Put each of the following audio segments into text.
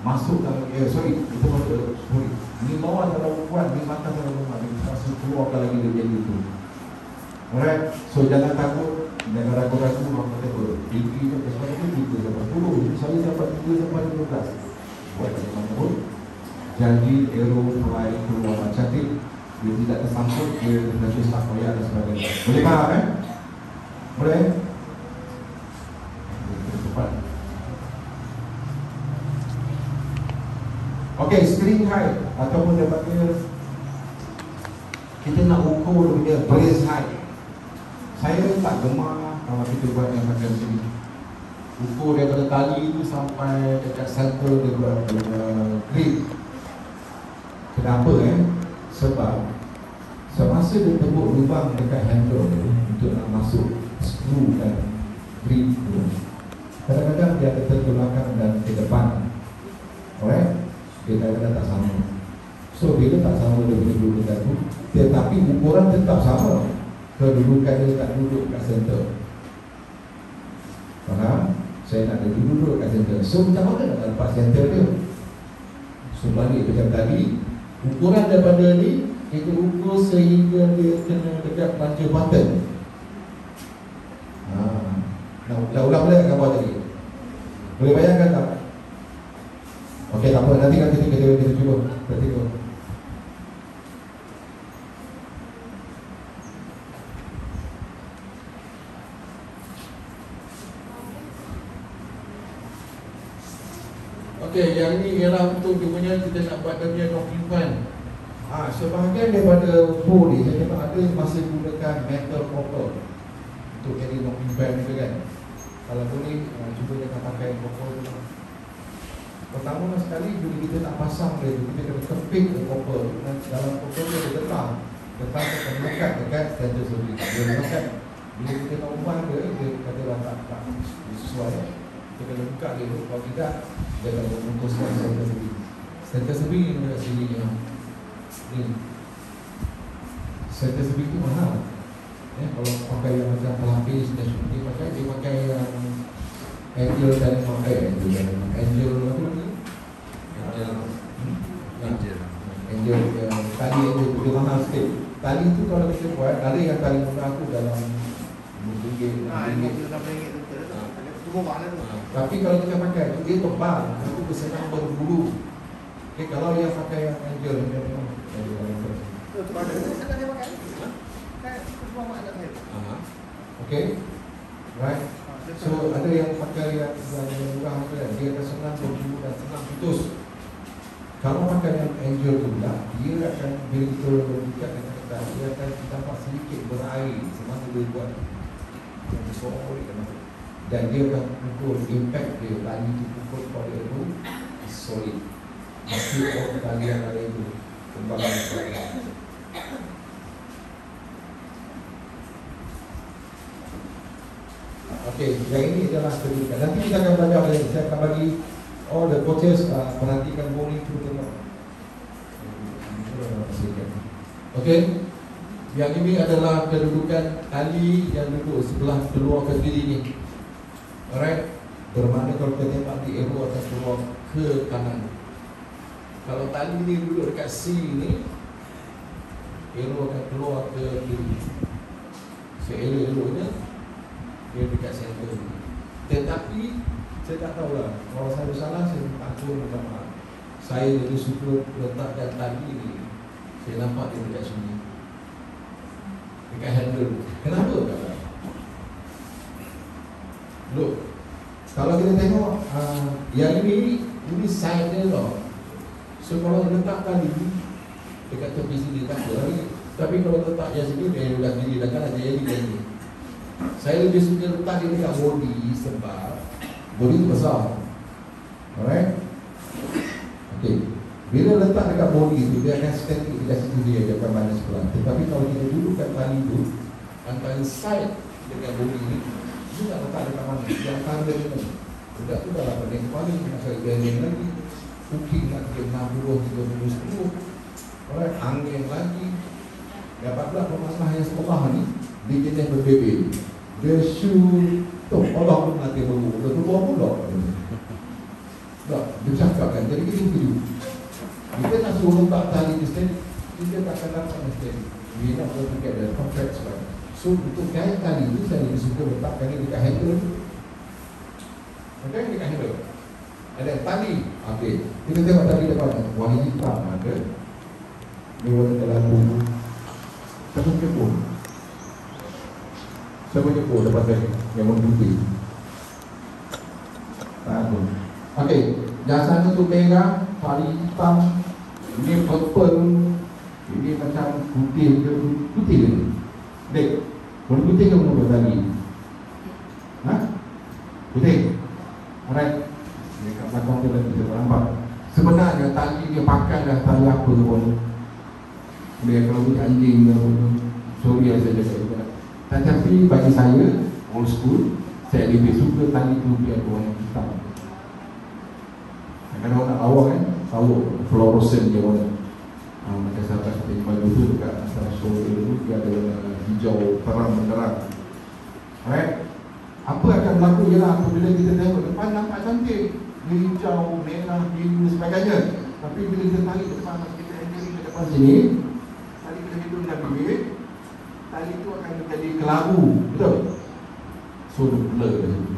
masuk dalam ini bawah dalam kuat, ini mata dalam rumah, ini terasa keluarkan lagi dia jadi itu. Alright, so jangan takut, jangan ragu-ragu, orang kata tinggi tu, sebab itu 3 sampai 10, jadi saya dapat 3 sampai 15. Buat macam mana pun, jadi arrow fly keluar cantik, dia tidak tersangkut, dia nanti tak koyak dan sebagainya. Boleh faham Boleh? Cepat. Okey, string height ataupun dapatnya kita nak ukur dia brace height. Saya tak gemar kalau kita buat yang macam sini. Ukur daripada tali itu sampai dekat center dia buat grip. Kenapa Sebab semasa dia tembuk lubang dekat handle untuk nak masuk screw dan grip tu, kadang-kadang dia ada ke belakang dan ke depan. Alright? Dia kadang-kadang tak sama. So bila tak sama dia boleh duduk dekat tu, tetapi ukuran tetap sama. Kedudukan dia tak duduk kat center. Faham? Saya nak dia duduk kat center. So macam mana nak dapat center dia? So balik macam tadi, ukuran daripada ni kita ukur sehingga dia kena dekat panca button. Dah ulang balik gambar tadi. Boleh bayangkan tak? Okey, tak apa, nanti kan kita cuba. Kita tengok. Okey, yang ni ialah untuk dia kita nak buat dia punya docking fan. Sebahagian daripada bowl ni saya tengok ada masih gunakan metal copper untuk jadi docking fan ni kan. Kalau boleh cuba jangan pakai copper tu. Pertama sekali bila kita nak pasang dia tu, kita kena keping copper. Dalam copper tu dia tetap akan melekat dekat center surface. Dia melekat. Bila kita nak ubah dia katalah tak sesuai. Kita kena buka dia. Kalau tidak, dia akan memutuskan center surface. Center surface ni dekat sini ni. Center surface tu mahal. Kalau pakai yang macam pelapis dan sebagainya, dia pakai yang Angel dan Angel apa ni? Angel yang tali itu dia mahal sikit. Tali itu kalau kita buat, ada yang tali muka aku dalam RM1. Tapi kalau kita pakai itu dia tebal, itu bersenang berbulu. Okay, kalau yang pakai yang Angel okay, right. So ada yang pakai yang murah tu kan, dia akan senang berbulu dan senang putus. Kalau pakai yang Angel tu pula, dia akan bila kita buka kata-kata, dia akan dapat sedikit berair semasa dia buat yang disorok dan dia akan pukul impact dia, tali tu pukul pada itu solid. Masih orang tali yang ada itu kembali kepada. Okey, yang ini adalah kedudukan. Nanti kita akan belajar lagi. Saya akan bagi all the coaches perhatikan bowling tu tengok. Okey, yang ini adalah kedudukan tali yang duduk sebelah keluar ke kiri ni. Alright, bermakna kalau kita tembak di arrow akan keluar ke kanan. Kalau tali ni duduk dekat C ni, arrow akan keluar ke kiri. So arrow-nya dia dekat center. Tetapi saya tak tahulah, kalau saya salah saya takut minta maaf. Saya lebih suka letakkan tali ni, saya nampak dia dekat sini, dekat handle. Kenapa tak? Look, kalau kita tengok yang ini side dia tau. So kalau letak tali dekat tepi sini tak apa. Tapi kalau letak yang sini dia dah kiri dah kan ada jadi ni. Saya lebih suka letak dia dekat body sebab body tu besar. Alright? Okay. Bila letak dekat body tu, dia akan static dekat situ dia akan mana sebelah. Tetapi kalau kita dudukkan tali tu antara side dengan body ni, dia tak letak dekat mana. Yang antara dia ni budak tu dah dapat yang kepala, nak cari ganding lagi, cooking nak kira 60, 30, 10. Alright? Angin lagi. Dapat pula pemasalah yang sekolah ni dia jenis berbeza. Dia shoot tu, Allah pun nanti berbual. Dia berbual pula. Dia cakap kan, jadi kita setuju. Kita nak suruh letak tali di stand, kita tak akan dapat stand. We not going to get the contract right. So untuk kait tali itu saya lebih suka letakkan dia dekat handle. Okay, dekat handle. Ada tali. Okay, kita tengok tali depan. Warna hitam ada. Dia warna terlalu. Siapa kepo? Siapa kepo dapat tali yang warna putih? Tak ada. Okay, jasa itu merah, tali hitam. Ini purple. Ini macam putih ke putih ke? Dek, warna putih ke warna tali? Hah? Putih? Alright. Dekat belakang dia lagi kita nampak. Sebenarnya tali dia pakai dah tali apa pun. Dia kalau punya anjing ke pun, sorry saya jaga juga. Tetapi bagi saya, old school, saya lebih suka tali tu biar warna hitam. Kadang orang nak lawa kan, tahu fluorescent dia warna. Macam sahabat kita baju tu dekat atas shoulder tu dia ada warna hijau terang benderang. Alright. Apa akan berlaku ialah apabila kita tengok depan nampak cantik, dia hijau, merah, biru sebagainya. Tapi bila kita tarik ke depan, kita handling ke depan sini, tali kita hidung dan bibir, tali tu akan menjadi kelabu, betul? So dia blur kat situ.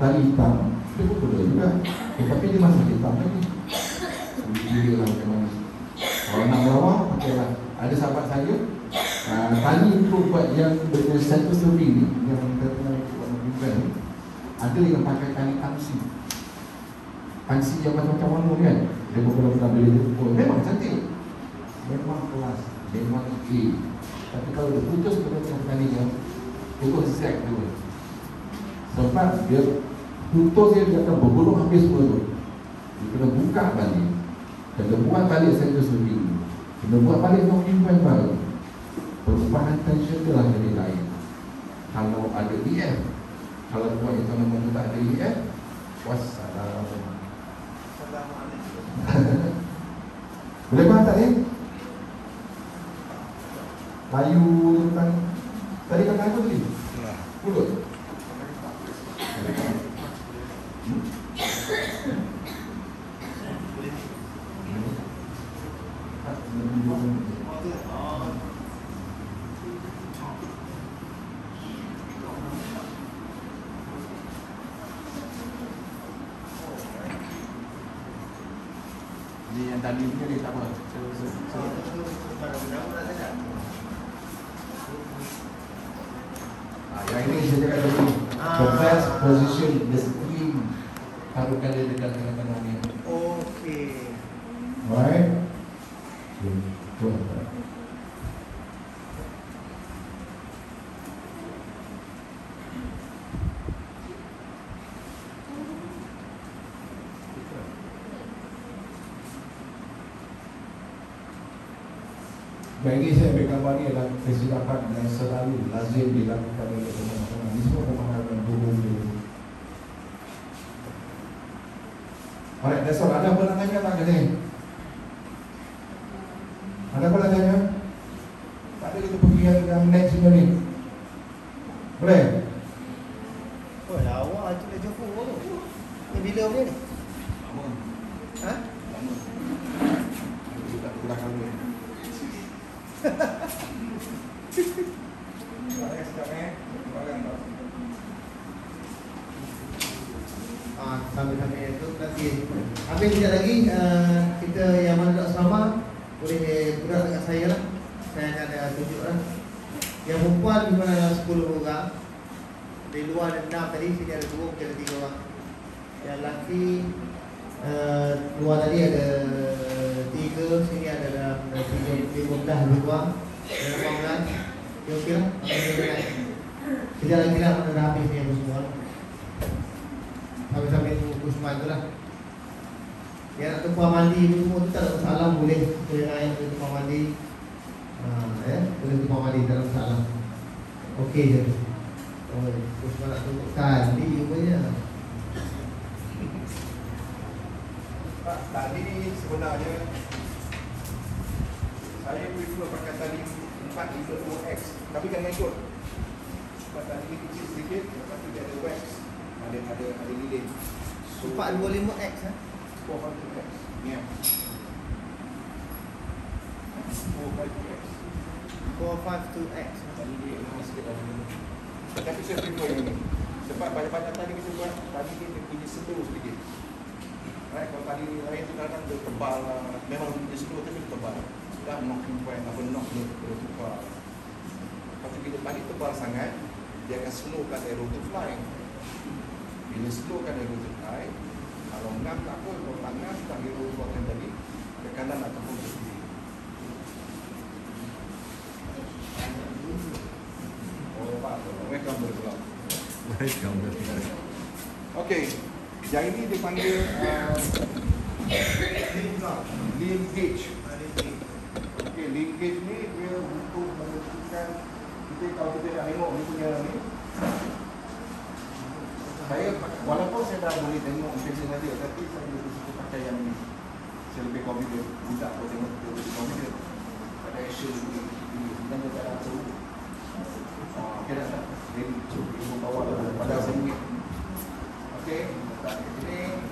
Tali hitam, dia pun blur juga. Tapi dia masih hitam lagi. Dia lah macam mana. Kalau nak melawak, pakailah. Ada sahabat saya, tali untuk buat yang dengan satu string ni, yang kita pernah buat bukan ni, ada yang pakai tali tangsi. Tangsi yang macam-macam warna kan. Dia beberapa bila dia pukul, memang cantik. Memang kelas, memang A. Tapi kalau dia putus macam tali yang putus Z tu. Sebab dia putus dia akan bergulung habis semua tu. Dia kena buka balik. Kena buat balik satu string. Kena buat balik komitmen baru. Perubahan tension tu lah jadi lain. Kalau ada EF, kalau buat itu nama tak ada EF, wassalam. Boleh faham tak ni? Layu tentang tadi kata apa tadi? Mulut. Jadi yang tadi ni dia tak apa. Yang ini saya cakap tadi, the best position, the screen, taruhkan dia dekat tengah-tengah ni. Okay. Alright. Cool. Bagi saya ambil gambar ni adalah kesilapan yang selalu lazim dilakukan oleh teman-teman. Ini semua pemahaman guru. Alright, that's all. Ada apa nak tanya tak ke ni? Ada apa nak tanya? Tak ada kita pergi yang next semua ni. Boleh? Oh, lawa tu dah jumpa tu. Ni bila boleh ni? Lama. Ha? Lama. Kita tak kurang lama. Sambil-sambil itu nanti habis sekejap lagi kita yang mana nak asrama boleh gerak dekat saya lah. Saya akan ada tunjuk lah. Yang perempuan di mana 10 orang. Di luar ada 6 tadi, sini ada 2, mungkin ada 3 orang. Yang lelaki luar tadi ada 3, sini ada dalam 15 lebih kurang. Dalam 18. Ya okey lah. Sekejap lagi lah mana dah habis ni apa semua. Sambil-sambil tunggu semua tu lah. Yang nak tumpah mandi tu semua tu tak ada masalah, boleh. Boleh lain boleh tumpah mandi. Boleh tumpah mandi, tak ada masalah. Okey je. Oh, terus nak tunggu tadi rupanya. Pak, tadi sebenarnya saya prefer pakai tali 4-2X, tapi jangan ikut. Sebab tali ni kecil sedikit, lepas tu dia ada wax, ada lilin. 425X 400X. Yeah. 452X. 452X. Tadi dia lama sikit dah dulu. Tapi saya prefer yang ni. Sebab banyak-banyak tadi kita buat, tadi dia punya slow sedikit. Right, kalau tadi lain tu kadang dia tebal lah. Memang dia slow tapi dia tebal. Dah knocking point, apa knock dia tukar. Lepas tu bila tadi tebal sangat, dia akan slowkan arrow to fly. Bila slowkan arrow to fly, kalau ngam tak pun, kalau tak ngam, tak arrow buatkan tadi, ke kanan ataupun ke kiri. Oh, Pak, welcome berpulang. Welcome berpulang. Okey, yang ini dipanggil limb gauge. Okey, limb gauge ni dia untuk menentukan kita, kalau kita nak tengok dia punya ni. Saya walaupun saya dah boleh tengok macam dia, tapi saya lebih suka pakai yang ni. Saya lebih confident. Budak pun tengok dia lebih confident. Pada action ni, dan dia tak ada tahu. Okey dah. Jadi cuba bawa pada sini. Okey, letak di sini.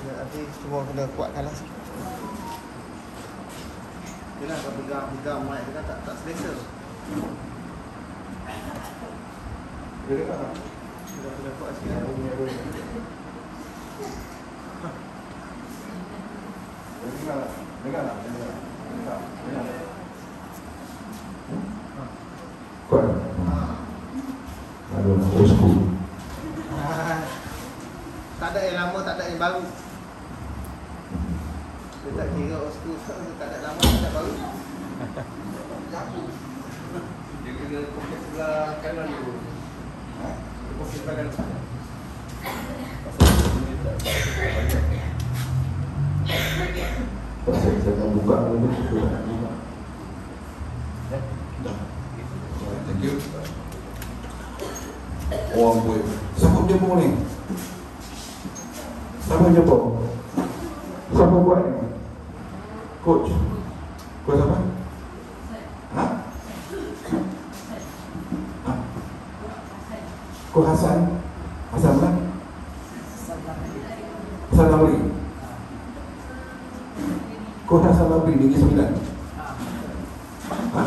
Nanti semua kena kuatkan lah. Yelah, kalau pegang mic dia kan tak selesa. Dia dengar tak? Sudah kuat sikit. Dengar tak? Dengar tak? Dengar. Kuat. Aduh, old school. Tak ada yang lama, tak ada yang baru. Dia tak kira old school, tak ada lama, tak ada baru. Dia kena fokus sebelah kanan dulu. Dia fokus sebelah kanan. Pasal saya nak buka dulu, saya nak buka. Dah. Thank you. Orang buat. Siapa jemput ni? Siapa jemput? Siapa buat ni? Coach. Coach apa? Ha? Ha? Coach Hasan. Hasan mana? Hasan Lamri. Coach Hasan Lamri Negeri Sembilan. Ha?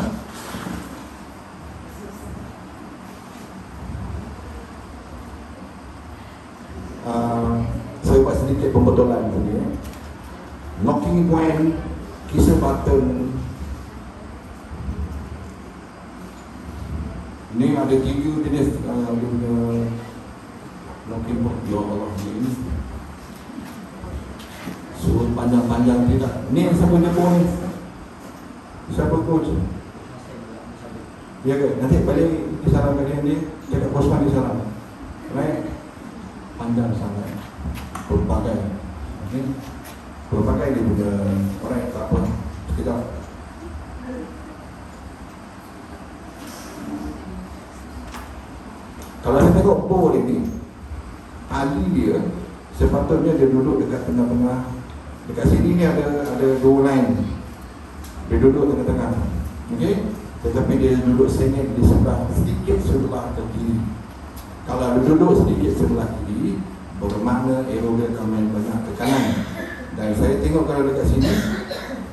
Saya buat sedikit pembetulan tadi. Knocking point, kisah button. Ni ada 3 jenis knocking point. Ya Allah, ni suruh panjang-panjang tidak. Ni yang siapa jemput ni? Siapa coach? Ya ke? Nanti balik disarankan dia cakap Osman disaran. Right? Panjang sangat. Berbagai. Okay? Berbagai dia punya orang tak apa. Sekejap. Kalau saya tengok bowl ini, tali dia sepatutnya dia duduk dekat tengah-tengah. Dekat sini ni ada 2 line. Dia duduk tengah-tengah. Okey? Tetapi dia duduk sengit di sebelah, sedikit sebelah ke kiri. Kalau dia duduk sedikit sebelah kiri, bermakna arrow dia akan main banyak ke kanan. Dan saya tengok kalau dekat sini,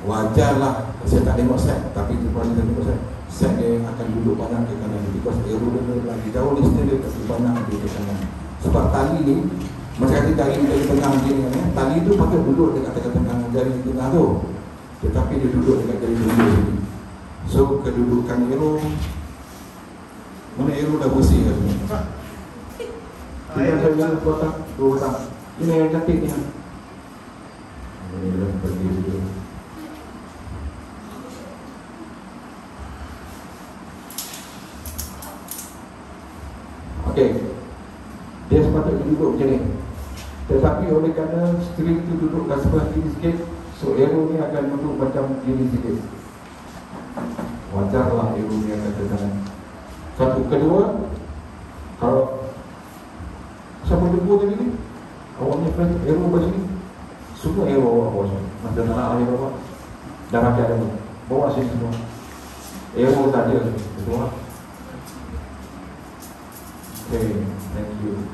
wajarlah saya tak tengok set, tapi kalau saya tengok set dia akan duduk banyak ke kanan. Because arrow dia lagi jauh distance dia tapi banyak ke kanan. Sebab tali ni, macam kata jari tengah macam ni kan, tali tu patut duduk dekat tengah jari tengah tu, tetapi dia duduk dekat jari tengah sini. So kedudukan arrow, mana arrow dah bersih kan semua. Kita saya kotak, 2 kotak. Ini yang cantik ni. Ini dah pergi dulu. Okey. Dia sepatutnya duduk macam ni. Tetapi oleh kerana string tu duduk kat sebelah kiri sikit, so arrow ni akan duduk macam kiri sikit. Wajarlah arrow ni akan ke kanan. Satu. Kedua, kalau siapa jemput tadi ni? Awaknya friend, arrow kat sini. Semua arrow awak bawa sini. Macam nak arrow awak. Dah rakyat dah. Bawa sini semua. Aero tak ada. Betul tak? Okay, thank you.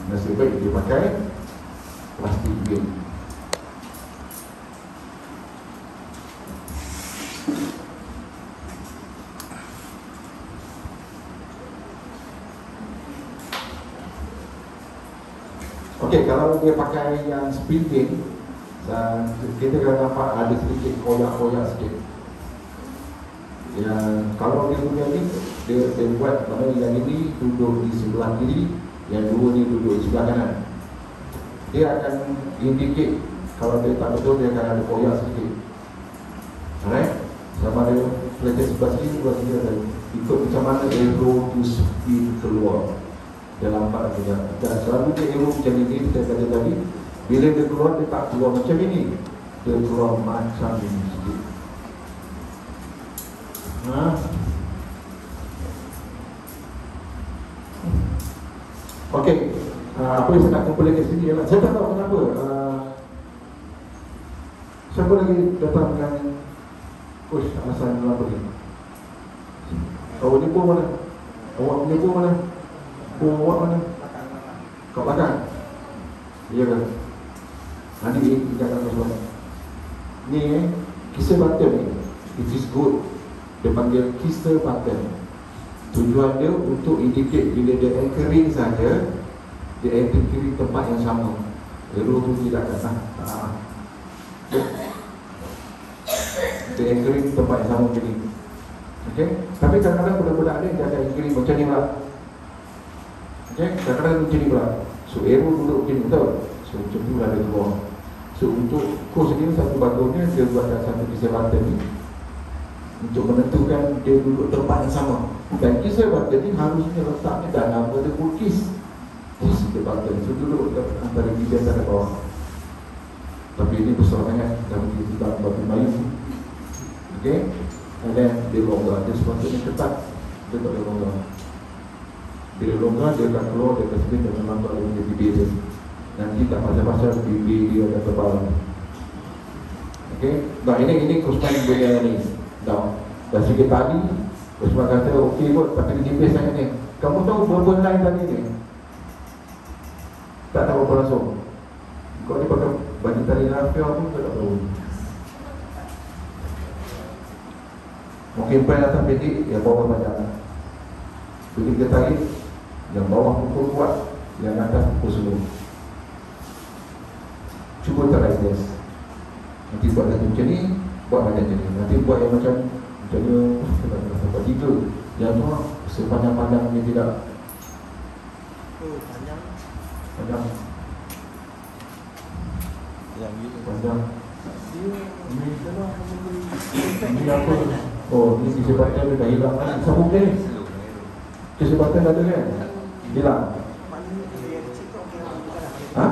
Nasib baik dia pakai plastik bin. Okey, kalau dia pakai yang spin bin, kita akan nampak ada sedikit koyak-koyak sikit. Yang kalau dia punya ni, dia buat mana yang ini duduk di sebelah kiri, yang dua ni duduk di sebelah kanan. Dia akan indicate kalau dia tak betul, dia akan ada koyak sedikit. Alright? Sama ada pelajar sebelah sini, sebelah sini ada. Ikut macam mana arrow to spin keluar dalam part dia. Dan selalu dia arrow macam ini, saya kata tadi, bila dia keluar, dia tak keluar macam ini, dia keluar macam ini sikit. Okey, apa yang saya nak kumpulkan kat sini ialah, saya tak tahu kenapa siapa lagi datang dengan Coach Hasan dalam pergi. Awak ni pun mana? Awak punya pun mana? Pun awak mana? Kat belakang? Ya kan? Nanti dia akan masuk. Ni kisah button ni, it is good. Dia panggil kisah button. Tujuan dia untuk indicate bila dia anchoring saja, dia anchoring tempat yang sama. Arrow tu tidak datang. Dia anchoring tempat yang sama macam ni. Okay? Tapi kadang-kadang budak-budak ada dia akan anchoring macam ni pula. Okay? Kadang-kadang macam ni pula. So arrow duduk macam ni, betul? So macam tu lah dia keluar. So untuk course ni satu bagusnya dia buatkan satu kisah button ni untuk menentukan dia duduk tempat yang sama. Dan kisah button ni harusnya letaknya dalam pada kulkis. Kisah button so duduk antara bidang dan bawah. Tapi ini besar sangat dan kita batu mayu. Okay? And then dia longgar. Dia sepatutnya ketat, dia tak boleh longgar. Bila longgar dia akan keluar, dia akan spin dan nampak dia punya bibir dia. Nanti tak pasal-pasal bibir dia akan tebal. Okay? Nah ini Kusman punya ni. Dah sikit tadi Kusman kata okey kot, tapi dia nipis sangat ni. Kamu tahu berapa line tadi ni? Tak tahu berapa langsung. Kau ni pakai baju tali rafia pun tak tahu. Mungkin pen atas pendek, yang bawah panjang. Bila kita tarik, yang bawah pukul kuat, yang atas pukul slow. Cuba try test. Nanti buat satu macam ni, buat macam ni. Nanti buat yang macam ni, sampai tiga. Yang tu sepanjang-panjang ni tidak. Panjang. Panjang. Ini apa? Oh, ini kesempatan dia dah hilang kan? Sambung ni. Kesempatan dah ada kan? Hilang. Ha?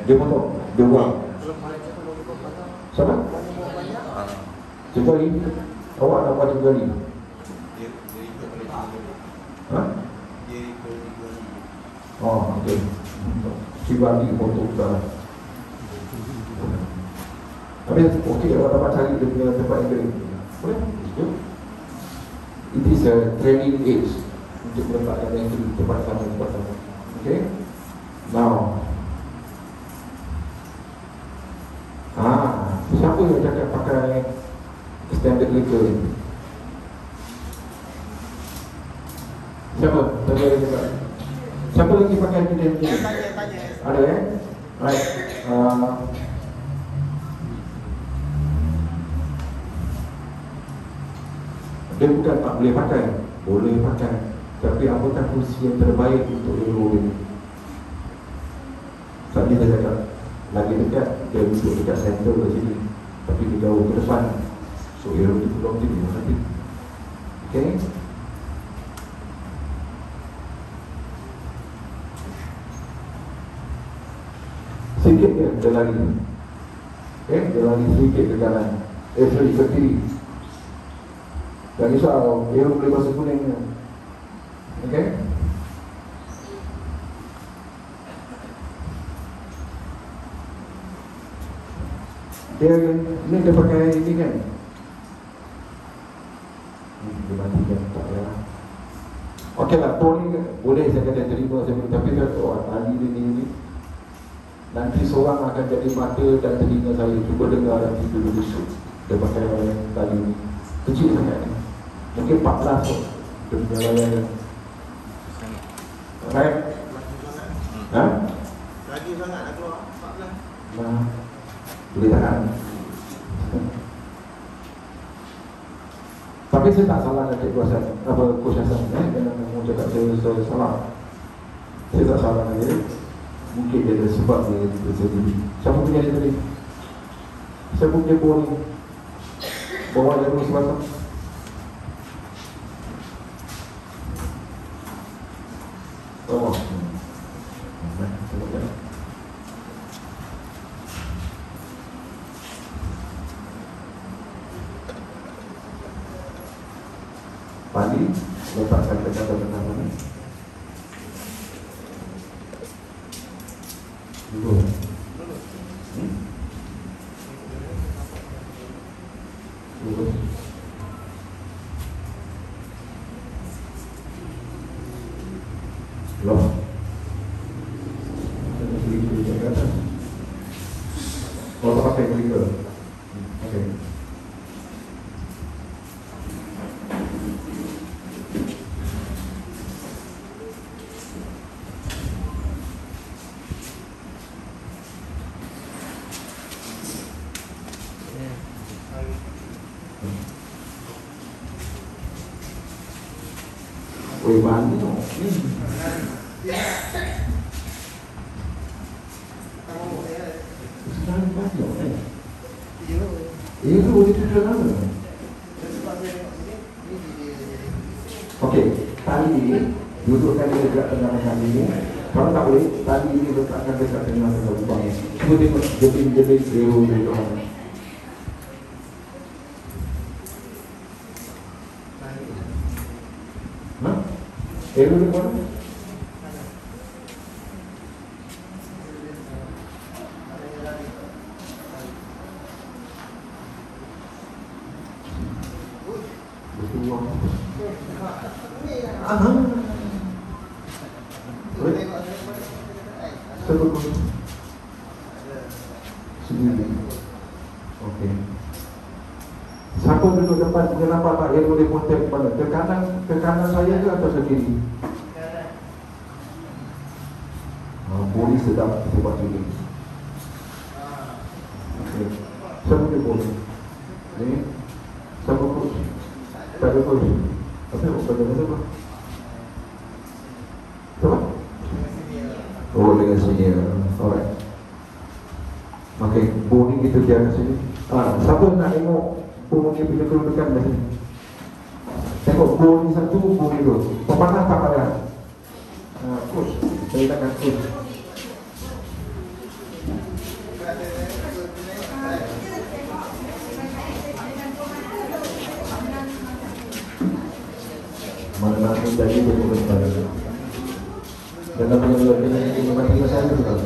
Dia potong, dia buang. Siapa? Cuba lagi. Awak nak buat cuba lagi. Ha? Oh, okey. Cuba lagi potong dah. Tapi okey, awak dapat cari dia punya tempat yang kering. Boleh? It is a training age untuk meletakkan yang kering tempat sama. Okay? Now, siapa yang cakap pakai standard liquor ni? Siapa? Siapa lagi pakai standard liquor? Ada Right. Dia bukan tak boleh pakai, boleh pakai. Tapi apakah kursi yang terbaik untuk arrow ini? Tadi saya cakap lagi dekat, dia duduk dekat center ke sini, tapi dia jauh ke depan. So arrow itu belum sini nanti. Okay? Sikit dia lari. Okay? Dia lari sedikit ke kanan. Sorry, ke kiri. Jangan risau, dia boleh bahasa kuning. Okay? Dia pakai ini kan, Dia mati kan, tak payah. Okey lah, pun ni boleh saya kata terima saya, tapi saya kata tadi ni nanti seorang akan jadi mata dan telinga saya, cuba dengar nanti dulu besok dia pakai tadi ni kecil sangat ni, mungkin 14 tu dia punya layar. Right? Ha? Lagi sangat nak keluar 14. Nah, boleh tahan. Tapi saya tak salah nak kuasa apa Coach Hassan, jangan kamu cakap saya salah. Saya tak salah dia. Mungkin dia ada sebab dia tersendiri. Siapa punya dia tadi? Siapa punya bol ni? Bawa dia terus pasang. Oh. Padi, letakkan tekan pertama ni. Dulu. Dulu. Loh. Kalau pakai clicker. Okey. Oi, bahan ni tu. Sekarang banyak kan? Itu boleh tujuan apa? Okey, tali ini dudukkan dia dekat tengah-tengah ini. Kalau tak boleh, tali ini letakkan dekat tengah-tengah lubang. Cuba tengok jepit-jepit dewa duduk mana. Ha? Dewa duduk mana? Okey. Siapa duduk depan? Kenapa tak dia boleh ponteng kepada ke kanan saya ke atau ke kiri? Boleh sedap sebab ini. Okey. Siapa dia boleh? Ni. Siapa coach? Tak ada coach. Apa yang buat apa? Siapa? Oh, dengan senior. Alright. Okey, bumi kita biarkan sini. Siapa nak tengok bumi punya kedudukan di sini? Tengok bumi satu, bumi dua. Pemandang tak ada. Coach, saya takkan coach. Mana-mana jadi berkomentar. Dalam pengeluaran ini mati saya juga.